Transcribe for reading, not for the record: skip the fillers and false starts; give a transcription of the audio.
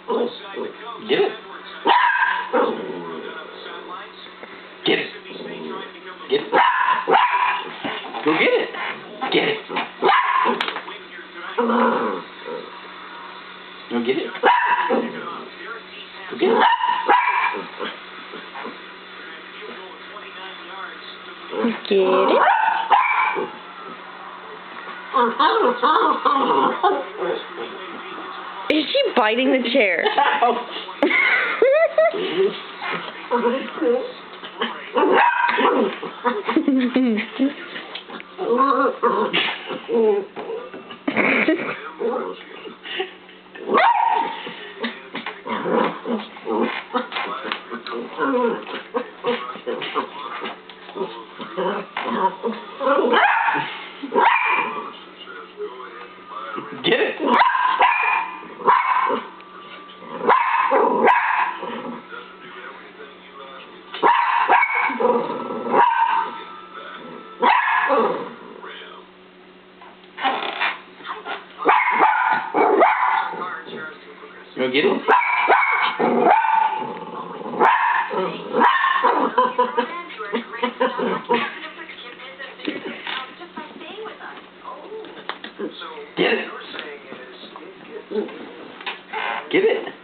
Get it. Get it. Get it. Go get it. Get it. Go get it. Go get it. Get it? Is she biting the chair? Get it. Go get it. Get it. Get it.